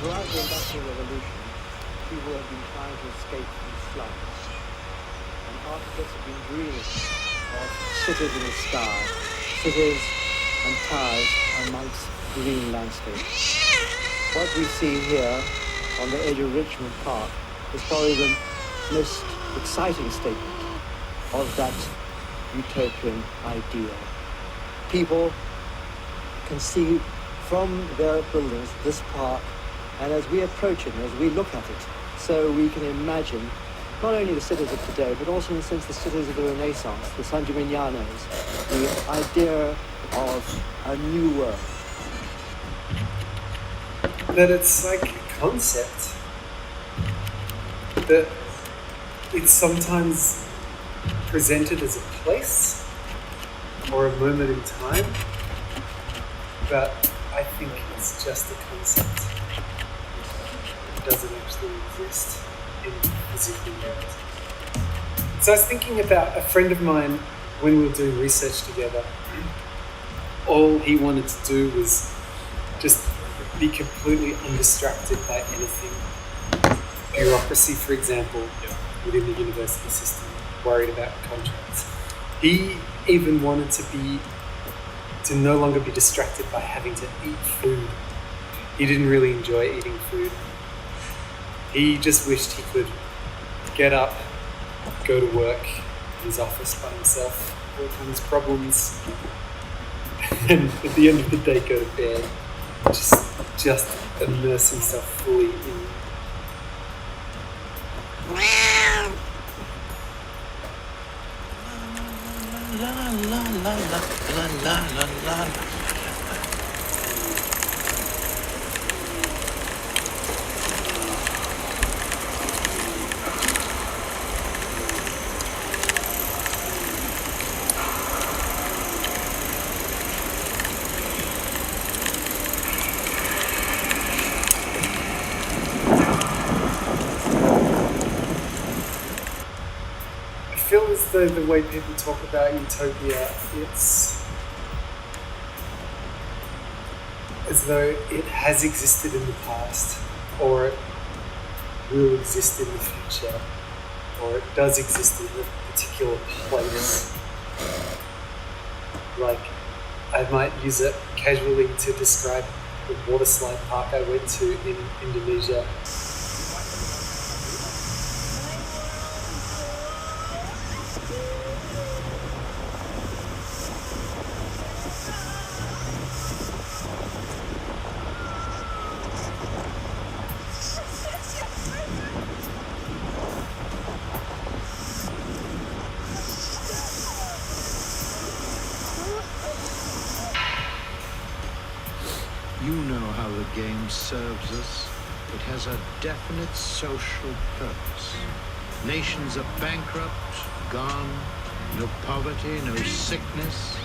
Throughout the Industrial Revolution, people have been trying to escape from slums, and architects have been dreaming of cities in the sky, cities and towers amongst green landscapes. What we see here on the edge of Richmond Park is probably the most exciting statement of that utopian ideal. People can see from their buildings this park, and as we approach it and as we look at it, so we can imagine not only the cities of today, but also in a sense the cities of the Renaissance, the San Gimignano's, the idea of a new world. That it's like a concept, that it's sometimes presented as a place or a moment in time, but I think it's just a concept. It doesn't actually exist in the physical world. So I was thinking about a friend of mine when we were doing research together. All he wanted to do was just be completely undistracted by anything. Bureaucracy, for example, within the university system, worried about contracts. He even wanted to no longer be distracted by having to eat food. He didn't really enjoy eating food. He just wished he could get up, go to work in his office by himself, work on his problems, and at the end of the day go to bed. Just immerse himself fully in. I feel as though the way people talk about utopia, it's as though it has existed in the past, or it will exist in the future, or it does exist in a particular place. Like, I might use it casually to describe the water slide park I went to in Indonesia. You know how the game serves us. It has a definite social purpose. Nations are bankrupt, gone, no poverty, no sickness.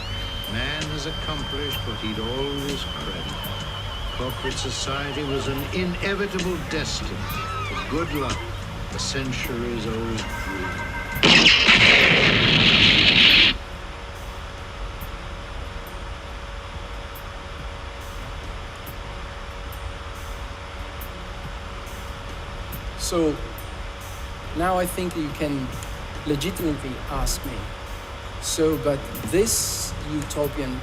Man has accomplished what he'd always craved. Corporate society was an inevitable destiny, a good luck, a centuries-old dream. So now I think you can legitimately ask me, but this utopian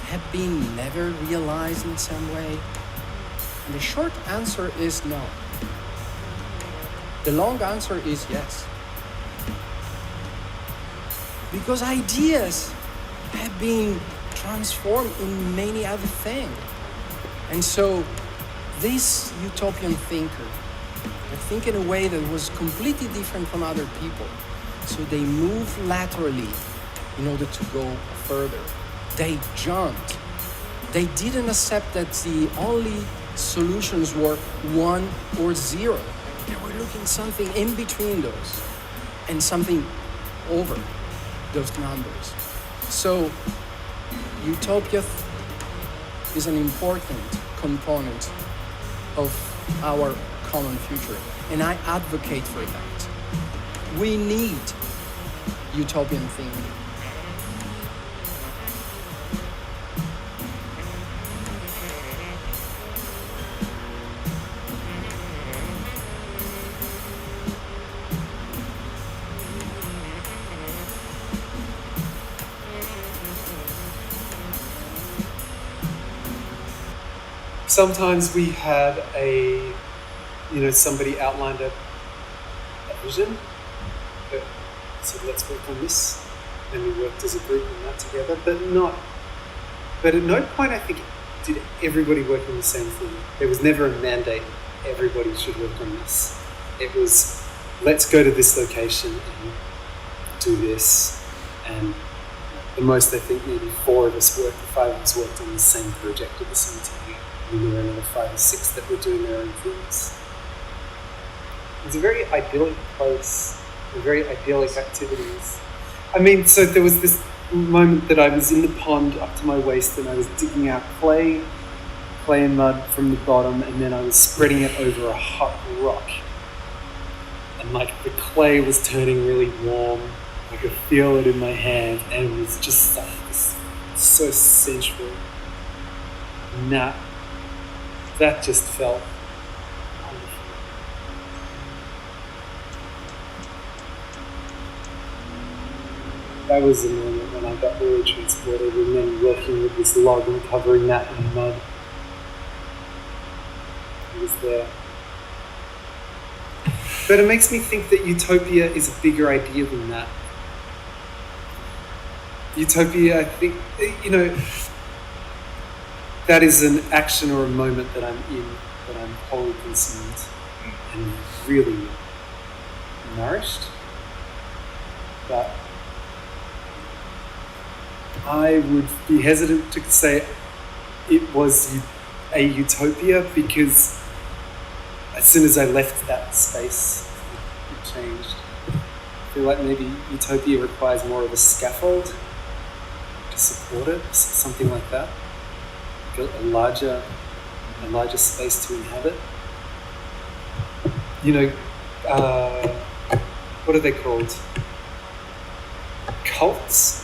had been never realized in some way? And the short answer is no. The long answer is yes. Because ideas have been transformed in many other things. And so this utopian thinker, I think in a way that was completely different from other people. So they moved laterally in order to go further. They jumped. They didn't accept that the only solutions were 1 or 0. They were looking something in between those and something over those numbers. So utopia is an important component of our common future, and I advocate for that. We need utopian thinking. sometimes we had somebody outlined a vision. So let's work on this, and we worked as a group on that together. But at no point I think did everybody work on the same thing. There was never a mandate. Everybody should work on this. It was, let's go to this location and do this. And the most, I think, maybe 4 of us worked, 5 of us worked on the same project at the same time. And there were another 5 or 6 that were doing their own things. It was a very idyllic place, very idyllic activities. I mean, so there was this moment that I was in the pond up to my waist and I was digging out clay and mud from the bottom, and then I was spreading it over a hot rock. And like the clay was turning really warm. I could feel it in my hand, and it was just like this, so sensual. And that just felt wonderful. That was the moment when I got really transported, and then working with this log and covering that in mud. It was there. But it makes me think that utopia is a bigger idea than that. Utopia, I think, that is an action or a moment that I'm in, that I'm wholly consumed and really nourished. But I would be hesitant to say it was a utopia, because as soon as I left that space, it changed. I feel like maybe utopia requires more of a scaffold to support it, something like that. A larger space to inhabit. What are they called? Cults?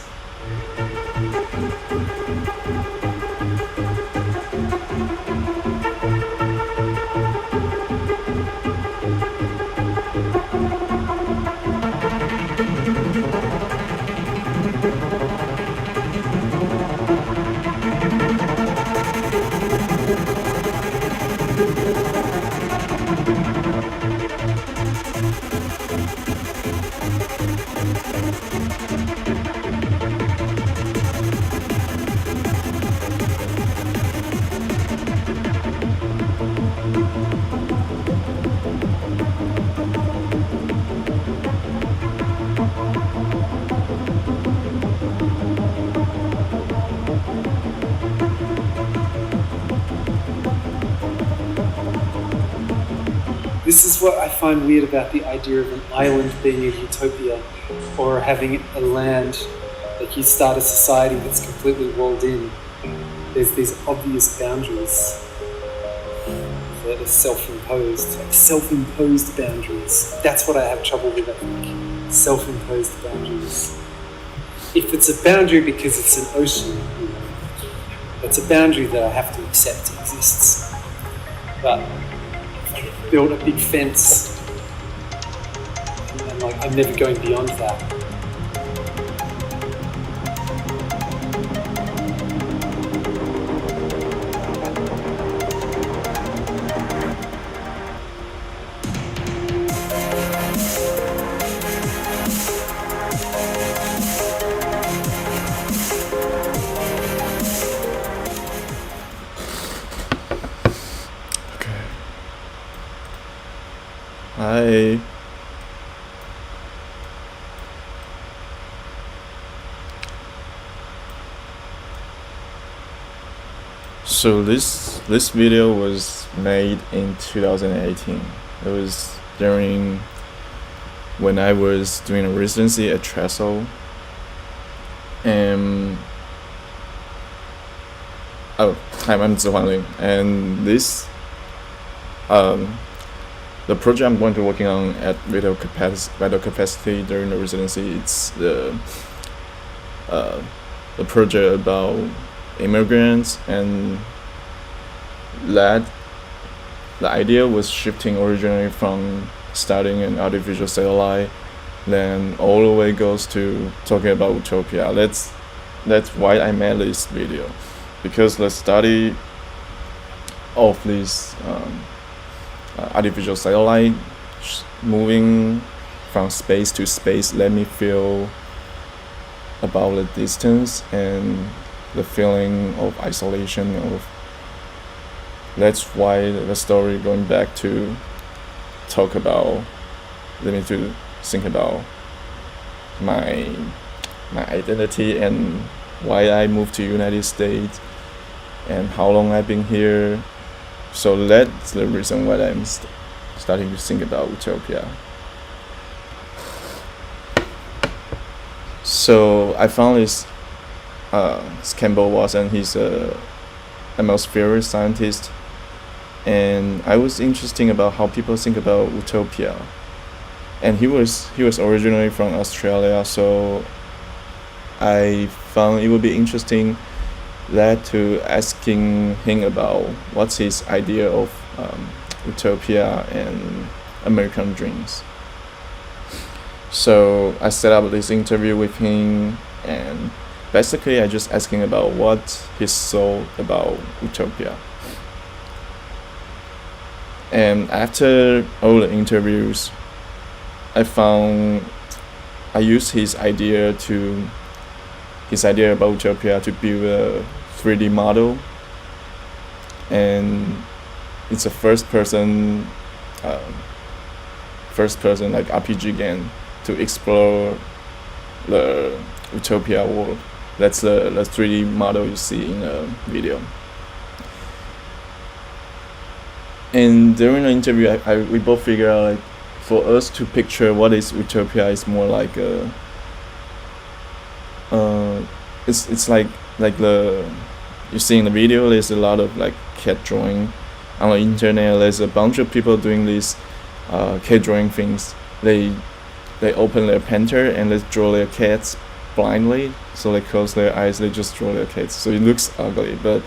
This is what I find weird about the idea of an island being a utopia, or having a land, like you start a society that's completely walled in. There's these obvious boundaries that are self-imposed, like self-imposed boundaries. That's what I have trouble with, I think. Self-imposed boundaries. If it's a boundary because it's an ocean, that's a boundary that I have to accept exists. But build a big fence, and like I'm never going beyond that. Hi. So this video was made in 2018. It was during when I was doing a residency at Trestle, and hi, I'm Zihuan Ling, and this the project I'm going to be working on at vital capacity during the residency, it's the project about immigrants, and that the idea was shifting originally from studying an artificial satellite, then all the way goes to talking about utopia. That's why I made this video, because the study of this artificial satellite moving from space to space let me feel about the distance and the feeling of isolation of. That's why the story going back to talk about, let me to think about my identity and why I moved to United States and how long I've been here. So that's the reason why I'm starting to think about utopia. So I found this Campbell Watson. He's a atmospheric scientist, and I was interested about how people think about utopia. And he was originally from Australia, so I found it would be interesting that to asking him about what's his idea of utopia and American dreams. So I set up this interview with him, and basically I just asking about what he thought about utopia. And after all the interviews, I used his idea about utopia to build a 3D model, and it's a first person like RPG game to explore the utopia world. That's the 3D model you see in the video. And during the interview, we both figure out like for us to picture what is utopia is more like it's like the you see in the video. There's a lot of like cat drawing on the internet. There's a bunch of people doing these cat drawing things. They open their painter and they draw their cats blindly. So they close their eyes. They just draw their cats. So it looks ugly, but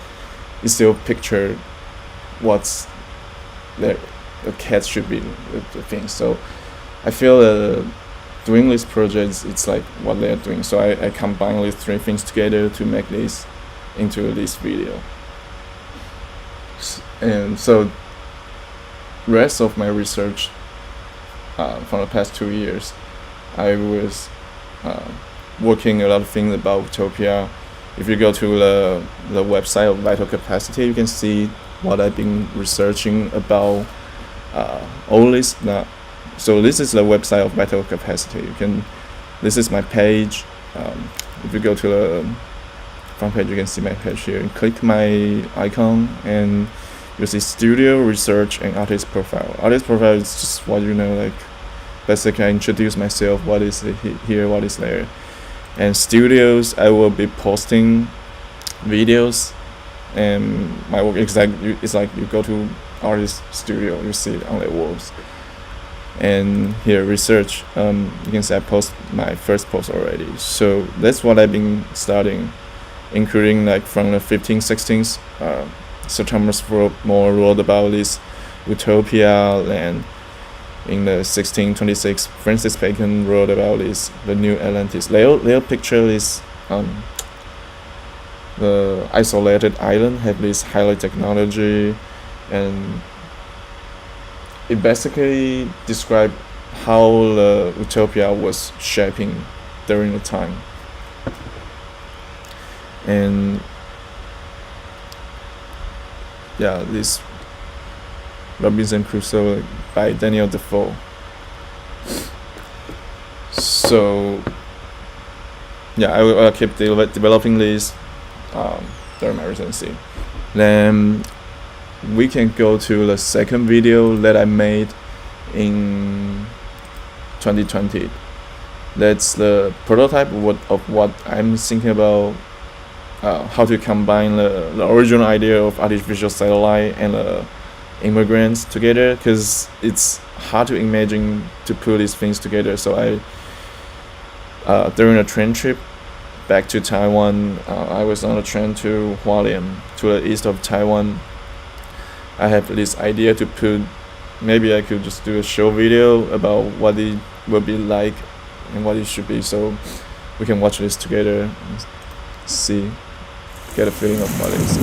you still picture what's the cat should be the thing. So I feel doing this project, it's like what they are doing. So I combine these three things together to make this into this video. And so rest of my research for the past 2 years, I was working a lot of things about utopia. If you go to the website of Vital Capacity, you can see what I've been researching about all this. So this is the website of Vital Capacity. This is my page. If you go to the front page, you can see my page here. And click my icon, and you see Studio, Research, and Artist Profile. Artist Profile is just what you know, like basically I introduce myself, what is here, what is there. And Studios, I will be posting videos, and my work it's like you go to artist studio, you see it on their walls. And here Research, you can see I post my first post already. So that's what I've been starting, including like from the 15th, 16th, Sir Thomas More wrote about this utopia, and in the 1626 Francis Bacon wrote about this, the New Atlantis. Their picture is the isolated island have this highly technology, and it basically described how the utopia was shaping during the time. And yeah, this Robinson Crusoe by Daniel Defoe. So yeah, I will keep developing this during my residency. Then we can go to the second video that I made in 2020. That's the prototype of what I'm thinking about, how to combine the original idea of artificial satellite and immigrants together, because it's hard to imagine to put these things together. So I during a train trip back to Taiwan, I was on a train to Hualien, to the east of Taiwan. I have this idea to put, maybe I could just do a show video about what it will be like and what it should be, so we can watch this together and see, get a feeling of what it is.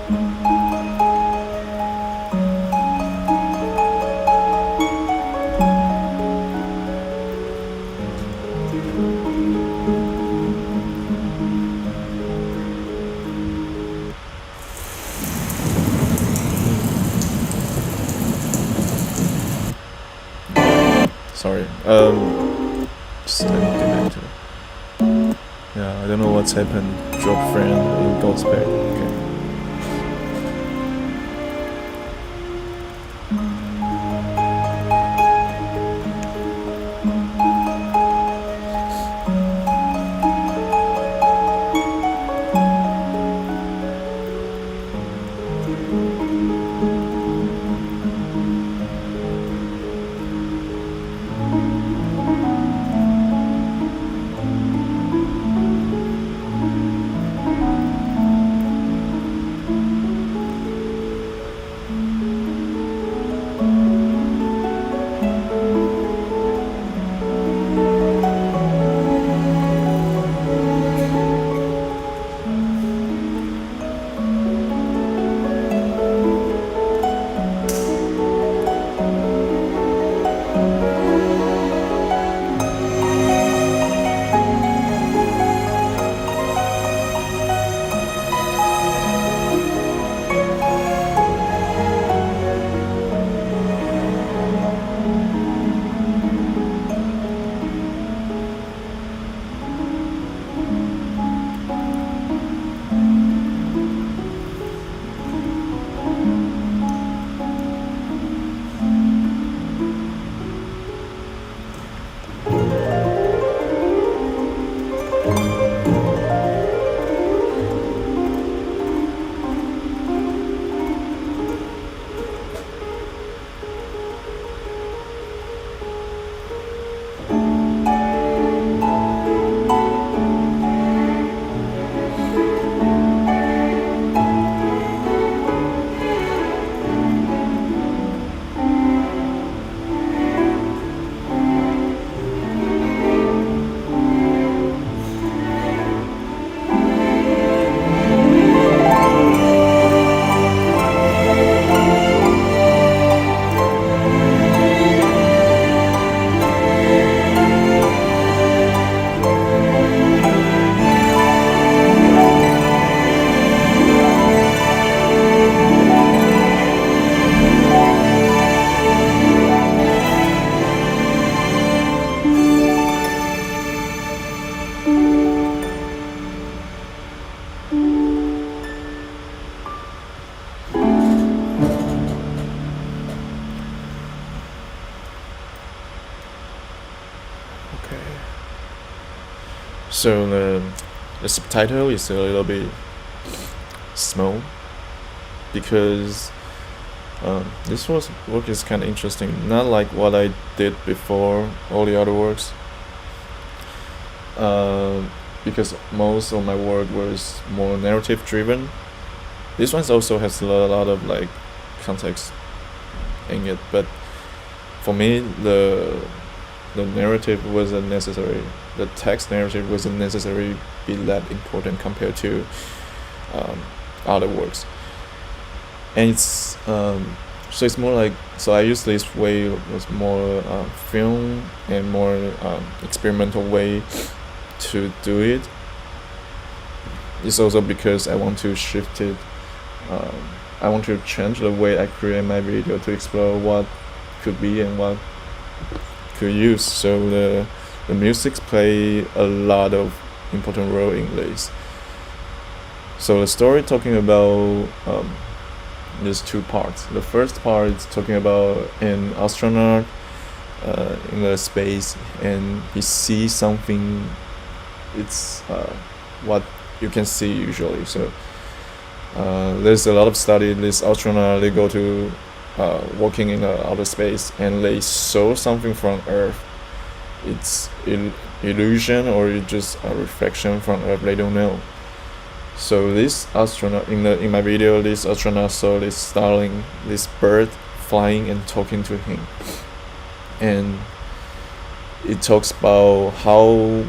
Sorry. Just disconnected. Yeah, I don't know what's happened. Drop friend and goes back. Okay. So the subtitle is a little bit small because this work is kind of interesting. Not like what I did before all the other works. Because most of my work was more narrative driven. This one also has a lot of like context in it, but for me the narrative wasn't necessary. The text narrative wasn't necessarily be that important compared to other works. And it's so it's more like, so I use this way was more film and more experimental way to do it. It's also because I want to shift it. I want to change the way I create my video to explore what could be and what could use. So the music play a lot of important role in this. So the story talking about there's two parts. The first part is talking about an astronaut in the space, and he sees something. It's what you can see usually. So there's a lot of study. This astronaut, they go to walking in outer space, and they saw something from Earth. It's illusion or it's just a reflection from Earth. They don't know. So this astronaut in my video, this astronaut saw this starling, this bird flying and talking to him, and it talks about how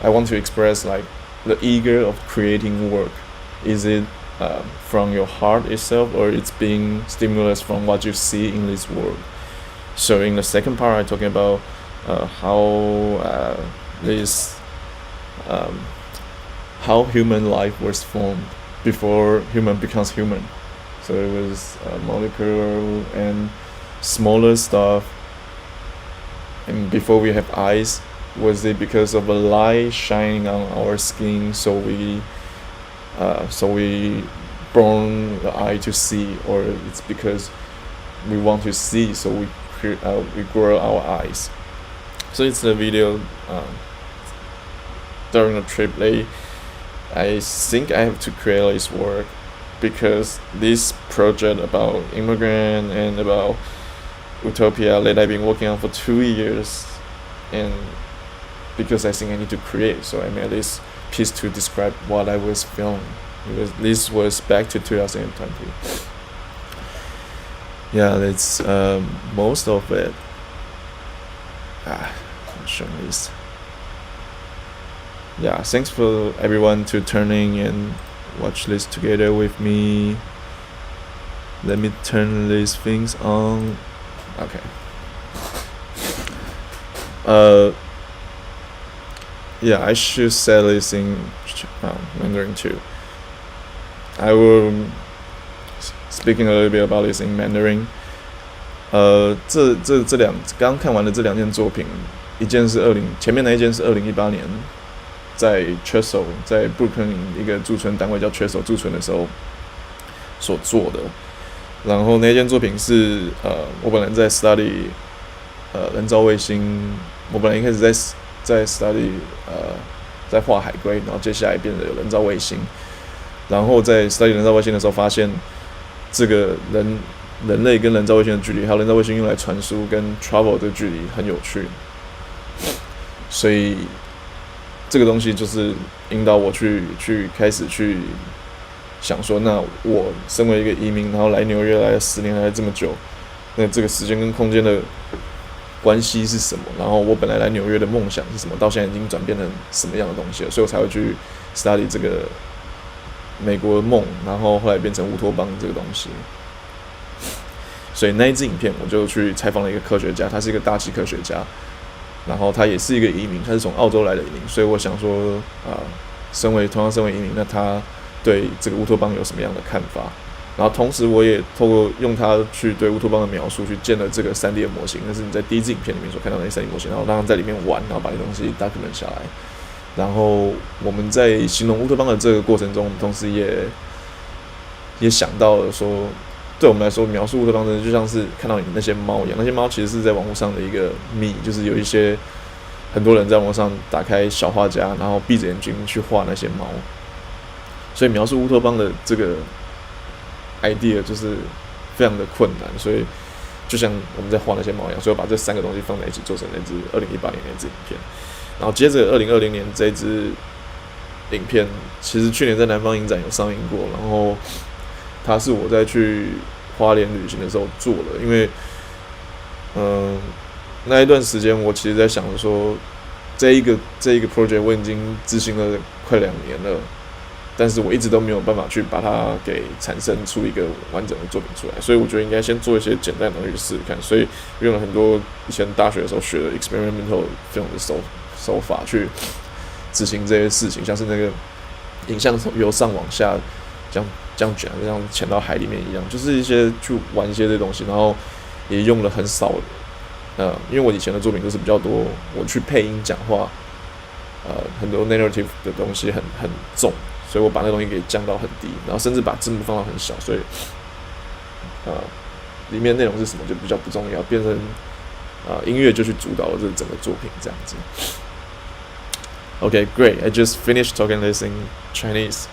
I want to express like the eager of creating work. Is it from your heart itself, or it's being stimulus from what you see in this world. So in the second part, I'm talking about how this how human life was formed before human becomes human. So it was molecular and smaller stuff. And before we have eyes, was it because of a light shining on our skin? So we burn the eye to see, or it's because we want to see, so we grow our eyes. So it's a video during a trip. I think I have to create this work because this project about immigrant and about utopia that I've been working on for 2 years, and because I think I need to create, so I made this piece to describe what I was filming. This was back to 2020. Yeah, that's most of it. I'm showing this. Yeah, thanks for everyone to turning and watch this together with me. Let me turn these things on. Okay. Yeah, I should say this in Mandarin too. I will speaking a little bit about this in Mandarin. 刚看完的这两件作品，一件是前面那一件是2018年在 Chessel 在布鲁克林一个驻村单位叫 Chessel 驻村的时候所做的，然后那件作品是我本来在 study 人造卫星，我本来一开始在 study 在画海龟，然后接下来变得有人造卫星，然后在 study 人造卫星的时候发现这个人类跟人造卫星的距离，还有人造卫星用来传输跟 travel 的距离很有趣，所以这个东西就是引导我去开始去想说，那我身为一个移民，然后来纽约来了10年，来了这么久，那这个时间跟空间的关系是什么？然后我本来来纽约的梦想是什么？到现在已经转变成什么样的东西了？所以我才会去 study 这个美国梦，然后后来变成乌托邦这个东西。所以那一支影片我就去采访了一个科学家，他是一个大气科学家，然后他也是一个移民，他是从澳洲来的移民，所以我想说同样身为移民，那他对这个乌托邦有什么样的看法？然后同时我也透过用他去对乌托邦的描述，去建了这个3D 的模型，那是你在第一支影片里面所看到的那 3D 模型，然后让他在里面玩，然后把这东西 document 下来。然后我们在形容乌托邦的这个过程中，我们同时也想到了说，对我们来说，描述乌托邦真的就像是看到你那些猫一样。那些猫其实是在网络上的一个谜，就是有一些很多人在网络上打开小画家，然后闭着眼睛去画那些猫。所以描述乌托邦的这个 idea 就是非常的困难，所以就像我们在画那些猫一样，所以我把这3个东西放在一起，做成那支2018年那支影片。然后接着2020年这支影片，其实去年在南方影展有上映过，然后它是我在去花莲旅行的时候做的，因为那一段时间我其实在想说，这一个 project 我已经执行了快2年了，但是我一直都没有办法去把它给产生出一个完整的作品出来，所以我觉得应该先做一些简单的东西试试看，所以用了很多以前大学的时候学的 experimental film 的手法去执行这些事情，像是那个影像由上往下这样卷，像潜到海里面一样，就是一些去玩一些这些东西，然后也用了很少因为我以前的作品都是比较多，我去配音讲话，很多 narrative 的东西很重，所以我把那个东西给降到很低，然后甚至把字幕放到很小，所以里面内容是什么就比较不重要，变成音乐就去主导了这整个作品这样子。Okay, great. I just finished talking this in Chinese.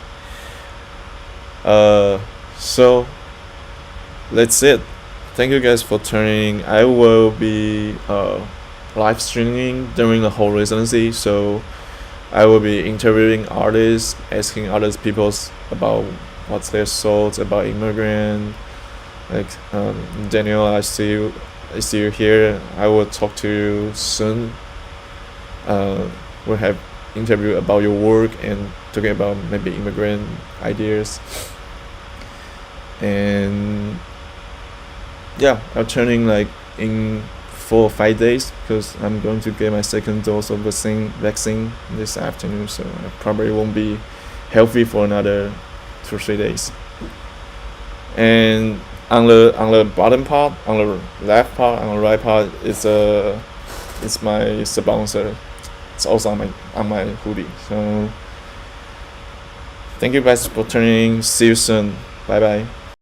So that's it. Thank you guys for tuning. I will be live streaming during the whole residency, so I will be interviewing artists, asking other people about what's their thoughts about immigrant. Like Daniel, I see you here. I will talk to you soon. We'll have interview about your work and talking about maybe immigrant ideas. and yeah, I'm turning like in 4 or 5 days because I'm going to get my second dose of vaccine this afternoon, so I probably won't be healthy for another 2 or 3 days. And on the bottom part, on the left part, on the right part is it's my sponsor. It's also on my hoodie. So thank you guys for tuning in. See you soon. Bye bye.